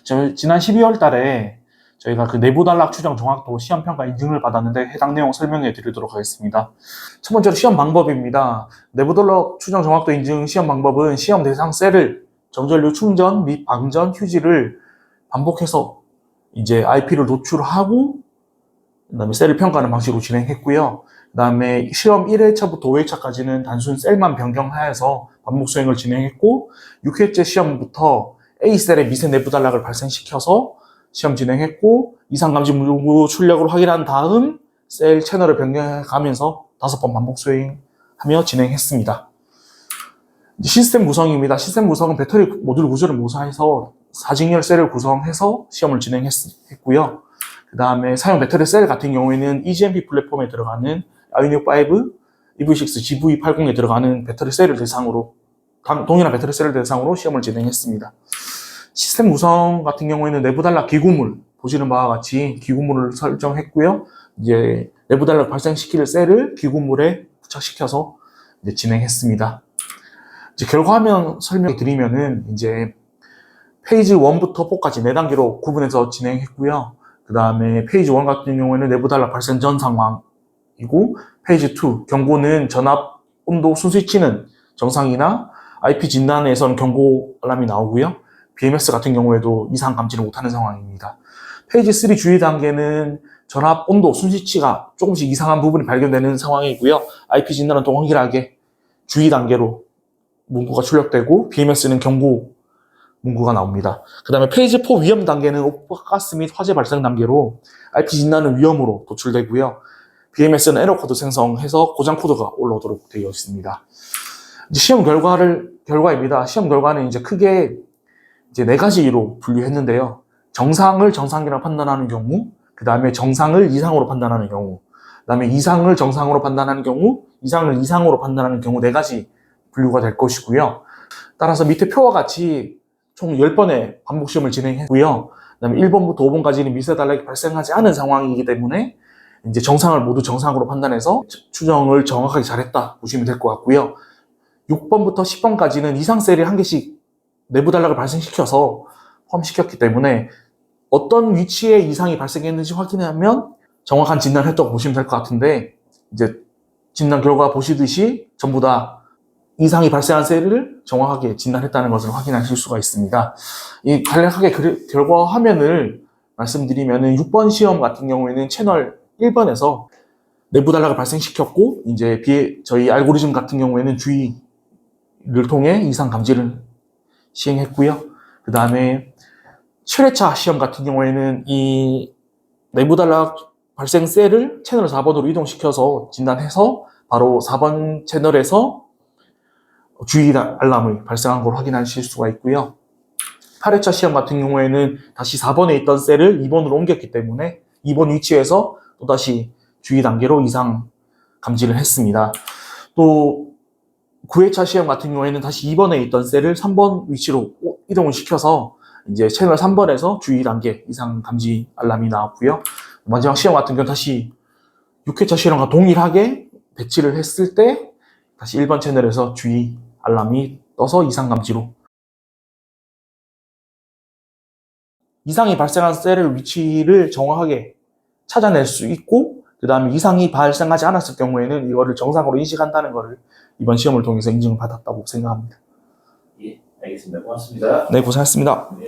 지난 12월 달에 저희가 그 내부 단락 추정 정확도 시험 평가 인증을 받았는데 해당 내용 설명해 드리도록 하겠습니다. 첫 번째로 시험 방법입니다. 내부 단락 추정 정확도 인증 시험 방법은 시험 대상 셀을 정전류 충전 및 방전 휴지를 반복해서 이제 IP를 노출하고 그다음에 셀을 평가하는 방식으로 진행했고요. 그다음에 시험 1회차부터 5회차까지는 단순 셀만 변경하여서 반복 수행을 진행했고 6회째 시험부터 A셀의 미세 내부 단락을 발생시켜서 시험 진행했고 이상 감지 문구 출력을 확인한 다음 셀 채널을 변경해 가면서 5번 반복 수행하며 진행했습니다. 시스템 구성입니다. 시스템 구성은 배터리 모듈 구조를 모사해서 4직렬 셀을 구성해서 시험을 진행했고요. 그 다음에 사용 배터리 셀 같은 경우에는 EGMP 플랫폼에 들어가는 아이오닉 5, EV6 GV80에 들어가는 배터리 셀을 대상으로 동일한 배터리 셀을 대상으로 시험을 진행했습니다. 시스템 구성 같은 경우에는 내부 단락 기구물 보시는 바와 같이 기구물을 설정했고요. 이제 내부 단락 발생시킬 셀을 기구물에 부착시켜서 이제 진행했습니다. 이제 결과화면 설명을 드리면은 이제 페이지 1부터 4까지 4단계로 구분해서 진행했고요. 그 다음에 페이지 1 같은 경우에는 내부 단락 발생 전 상황이고 페이지 2 경고는 전압, 온도, 순스위치는 정상이나 IP 진단에서는 경고 알람이 나오고요. BMS 같은 경우에도 이상 감지를 못하는 상황입니다. 페이지 3 주의 단계는 전압, 온도, 순스위치가 조금씩 이상한 부분이 발견되는 상황이고요. IP 진단은 동일하게 주의 단계로 문구가 출력되고 BMS는 경고 문구가 나옵니다. 그 다음에 페이지 4 위험 단계는 가스 및 화재 발생 단계로 IP 진단은 위험으로 도출되고요. BMS는 에러 코드 생성해서 고장 코드가 올라오도록 되어 있습니다. 이제 시험 결과입니다. 시험 결과는 이제 크게 이제 4가지로 분류했는데요. 정상을 정상이라고 판단하는 경우, 그 다음에 정상을 이상으로 판단하는 경우, 그 다음에 이상을 정상으로 판단하는 경우, 이상을 이상으로 판단하는 경우 4가지 분류가 될 것이고요. 따라서 밑에 표와 같이 총 10번의 반복 시험을 진행했고요. 그 다음에 1번부터 5번까지는 미세 단락이 발생하지 않은 상황이기 때문에 이제 정상을 모두 정상으로 판단해서 추정을 정확하게 잘했다 보시면 될 것 같고요. 6번부터 10번까지는 이상 셀이 한 개씩 내부 단락을 발생시켜서 포함시켰기 때문에 어떤 위치에 이상이 발생했는지 확인하면 정확한 진단을 했다고 보시면 될 것 같은데 이제 진단 결과 보시듯이 전부 다 이상이 발생한 셀을 정확하게 진단했다는 것을 확인하실 수가 있습니다. 이 간략하게 결과 화면을 말씀드리면은 6번 시험 같은 경우에는 채널 1번에서 내부 단락을 발생시켰고 이제 저희 알고리즘 같은 경우에는 주의를 통해 이상 감지를 시행했고요. 그 다음에 7회차 시험 같은 경우에는 이 내부 단락 발생 셀을 채널 4번으로 이동시켜서 진단해서 바로 4번 채널에서 주의 알람이 발생한 걸 확인하실 수가 있고요. 8회차 시험 같은 경우에는 다시 4번에 있던 셀을 2번으로 옮겼기 때문에 2번 위치에서 또다시 주의 단계로 이상 감지를 했습니다. 또 9회차 시험 같은 경우에는 다시 2번에 있던 셀을 3번 위치로 이동을 시켜서 이제 채널 3번에서 주의 단계 이상 감지 알람이 나왔고요. 마지막 시험 같은 경우는 다시 6회차 시험과 동일하게 배치를 했을 때 다시 1번 채널에서 주의 알람이 떠서 이상 감지로 이상이 발생한 셀의 위치를 정확하게 찾아낼 수 있고 그 다음에 이상이 발생하지 않았을 경우에는 이거를 정상으로 인식한다는 것을 이번 시험을 통해서 인증을 받았다고 생각합니다. 예, 알겠습니다. 고맙습니다. 네, 고생하셨습니다. 네.